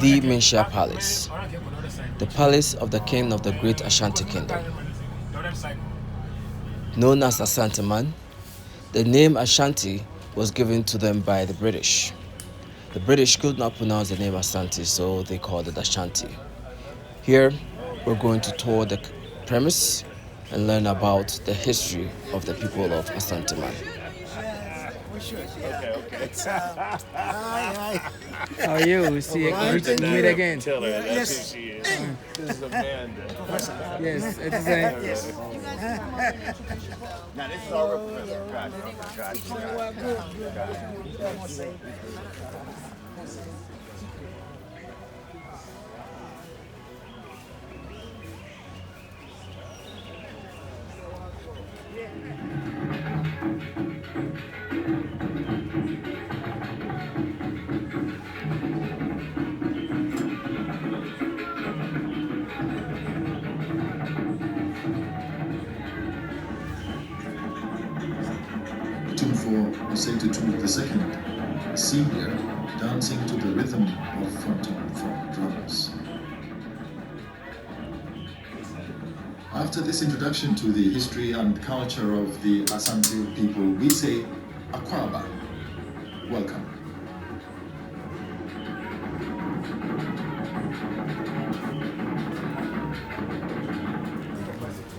the Menchia Palace, the palace of the king of the great Ashanti kingdom. Known as Asante Man, the name Ashanti was given to them by the British. The British could not pronounce the name Asante, so they called it Ashanti. Here, we're going to tour the premise and learn about the history of the people of Asante Man. Okay. Hi. How are you? See you meet again. Tell her that's Yes. who she is. This is Amanda. Yes, it is Yes. Now this is our representative. For Osei II, seen here dancing to the rhythm of phantom from drummers. After this introduction to the history and culture of the Asante people, we say Akwaba. Welcome.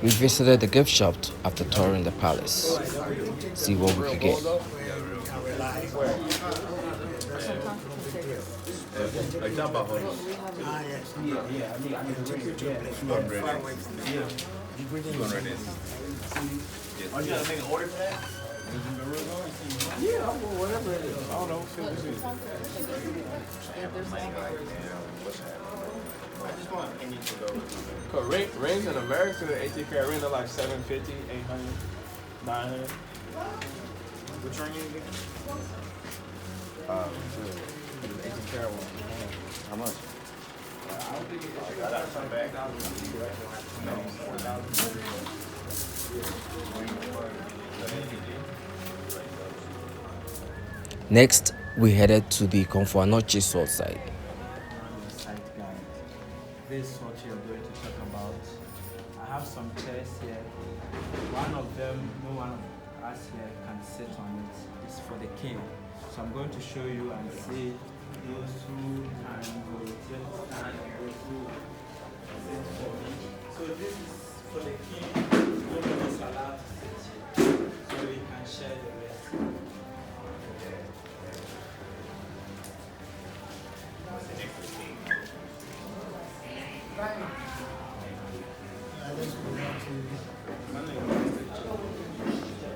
We visited the gift shop after touring the palace. See what we could get. Whatever it is. I don't know. Cause rings in America, 18 karat ring are like 750, 800, 900. Which ring you get? 18 karat one. How much? I don't think I got some back. Next, we headed to the Okomfo Anokye sword side. This is what you're going to talk about. I have some chairs here. One of them, no one of us here can sit on it. It's for the king. So I'm going to show you and see those who can go stand and go through. So this is for the king. Nobody is allowed to sit here. So we can share the rest.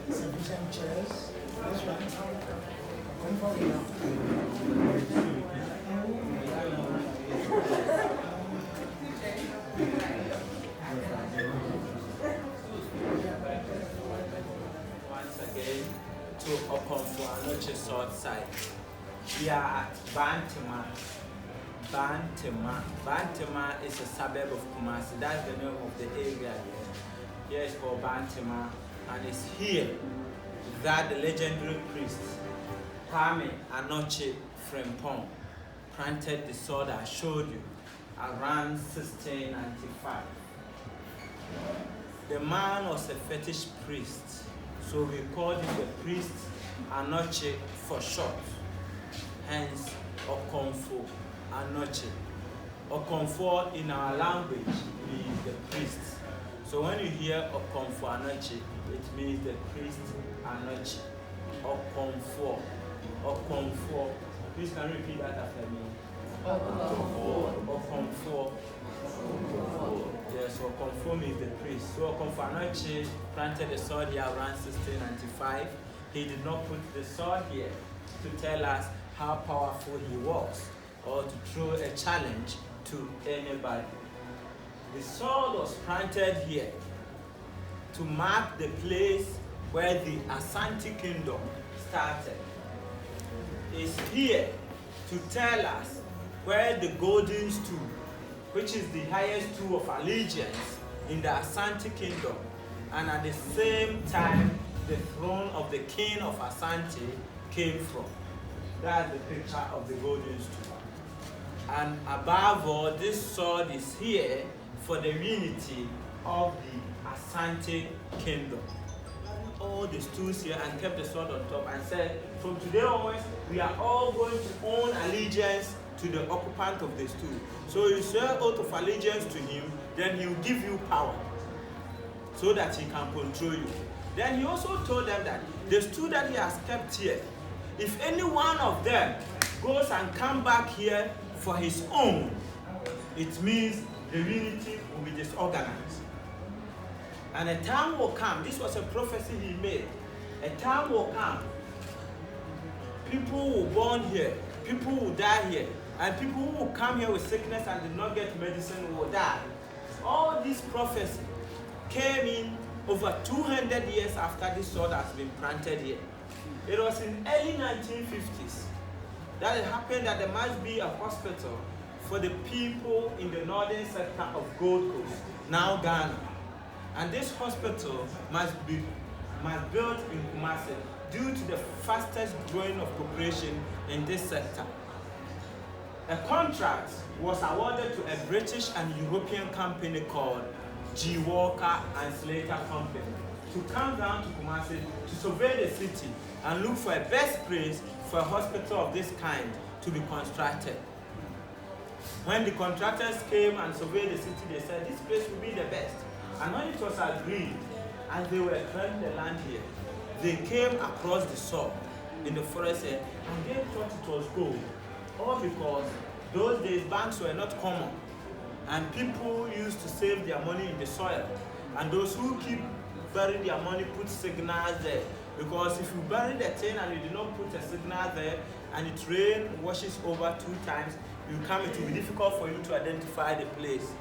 Sufficient chairs. This one. Once again to Okomfo Anokye sword side. We are at Bantama. Bantama is a suburb of Kumasi. That's the name of the area here. Here is called Bantama, and it's here that the legendary priest Okomfo Anokye Frimpong planted the sword I showed you around 1695. The man was a fetish priest, so we called him the priest Anokye for short. Hence, Okomfo Anokye. Okomfo in our language means the priest. So when you hear Okomfo Anokye, it means the priest Anokye. Okomfo. Okomfo. Please can you repeat that after me? Okomfo. Yes, Okomfo means the priest. So Okomfo Anokye planted the sword here around 1695. He did not put the sword here to tell us how powerful he was or to throw a challenge to anybody. The sword was planted here to mark the place where the Ashanti kingdom started. It's here to tell us where the golden stool, which is the highest stool of allegiance in the Ashanti kingdom, and at the same time the throne of the king of Ashanti came from. That's the picture of the golden stool. And above all, this sword is here for the unity of the Ashanti kingdom. All the stools here and kept the sword on top and said, from today onwards, we are all going to own allegiance to the occupant of the stool. So you swear oath of allegiance to him, then he will give you power so that he can control you. Then he also told them that the stool that he has kept here, if any one of them goes and come back here for his own, it means the unity will be disorganized. And a time will come, this was a prophecy he made, a time will come, people will born here, people will die here, and people who will come here with sickness and did not get medicine will die. All this prophecy came in over 200 years after this sword has been planted here. It was in early 1950s that it happened that there must be a hospital for the people in the northern sector of Gold Coast, now Ghana. And this hospital must built in Kumasi due to the fastest growing of population in this sector. A contract was awarded to a British and European company called G. Walker and Slater Company to come down to Kumasi to survey the city and look for a best place for a hospital of this kind to be constructed. When the contractors came and surveyed the city, they said this place will be the best. And when it was agreed, as they were clearing the land here, they came across the soil in the forest here, and they thought it was gold. All because those days banks were not common, and people used to save their money in the soil. And those who keep burying their money put signals there. Because if you bury the thing and you did not put a signal there, and it rain washes over 2 times, you come, it will be difficult for you to identify the place.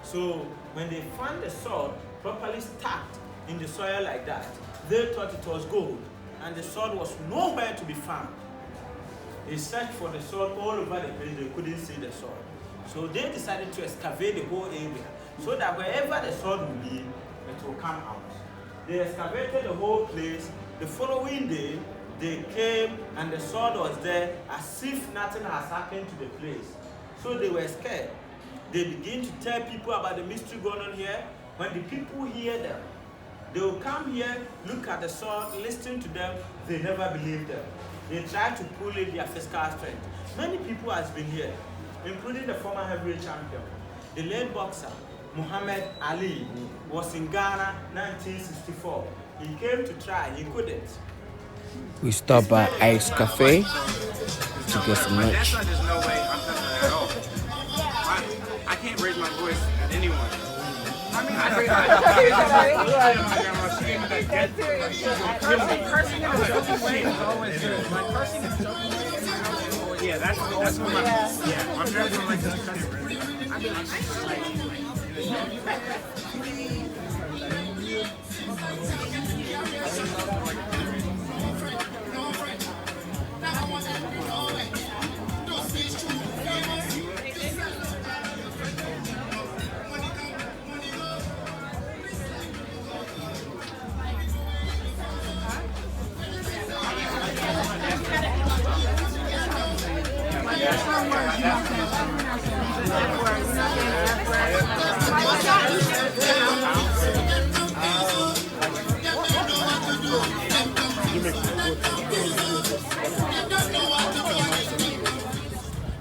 So when they found the sword properly stacked in the soil like that, they thought it was gold, and the sword was nowhere to be found. They searched for the sword all over the place, they couldn't see the sword. So they decided to excavate the whole area, so that wherever the sword will be, it will come out. They excavated the whole place. The following day, they came and the sword was there as if nothing has happened to the place. So they were scared. They begin to tell people about the mystery going on here. When the people hear them, they will come here, look at the sword, listen to them. They never believe them. They try to pull in their physical strength. Many people have been here, including the former heavyweight champion. The late boxer, Muhammad Ali, was in Ghana 1964. He came to try, he couldn't. We stopped by Ice Cafe to get some lunch. That's not, there's no way I'm touching it at all. I can't raise my voice at anyone. I mean, I raise my voice. She gave me that death. Cursing in a joking way is always good. My cursing is joking. Yeah, that's what my, yeah, I'm never going to like this cussing.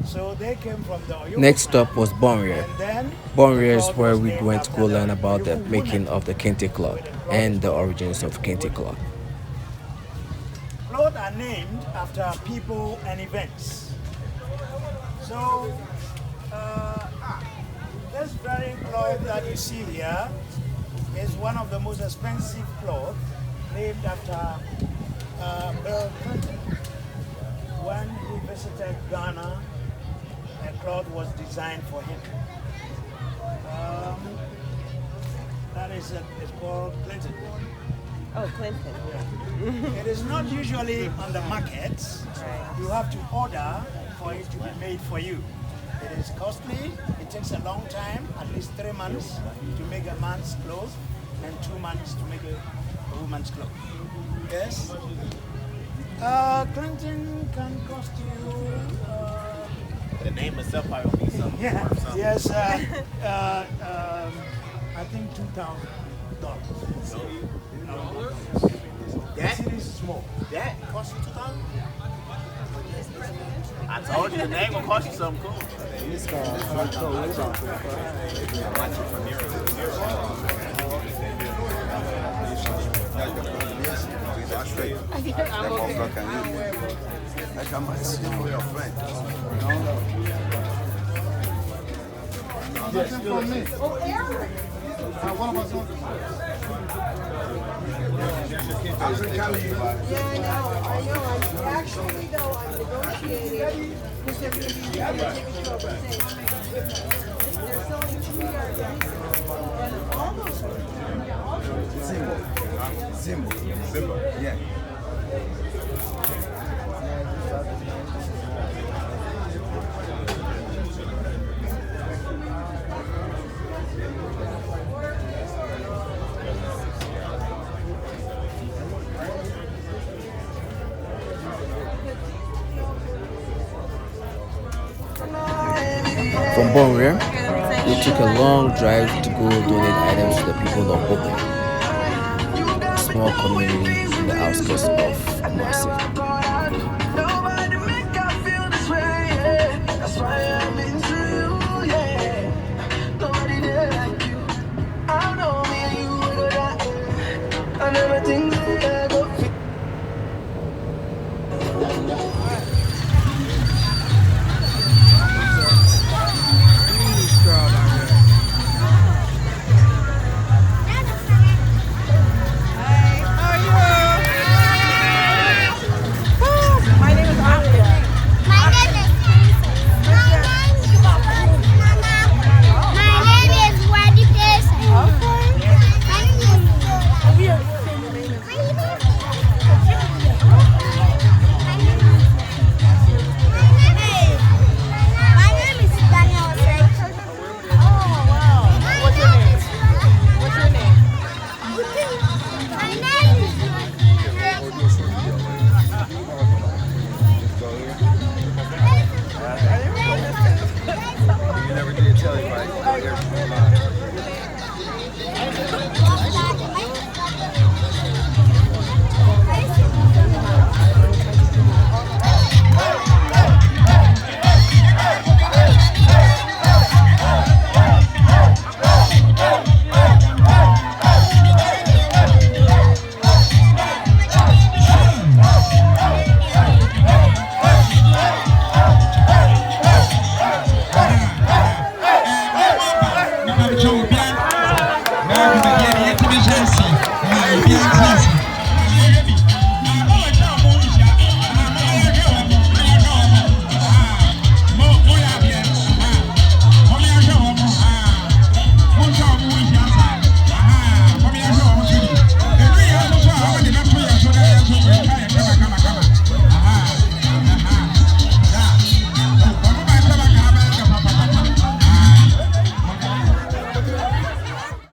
So they came from the Oyo. Next stop was Bonrier. And then Bonrier is the where cloth we was went named to go after learn the about the Oyo making woman. of the kente cloth and the origins of kente cloth. Clothes are named after people and events. So this very cloth that you see here is one of the most expensive clothes, named after Bill Clinton. When he visited Ghana, a cloth was designed for him. That is it's called Clinton. Oh, Clinton. Yeah. It is not usually on the markets. Right. You have to order for it to be made for you. It is costly. It takes a long time, at least 3 months to make a man's clothes and 2 months to make a woman's clothes. Yes? Clinton can cost you the name itself probably will be something. Yeah. Worth something. Yes. I think $2,000. That City is small. that cost you $2,000? I told you the name will cost you something cool. I know. Actually, though, I'm negotiating because they're going to be taking 12%. They're selling 2 yards a piece. And all those Zimbo. Yeah. From Bonre, they took a long drive to go donate items to the people of Okom, a small community in the outskirts of Kumasi.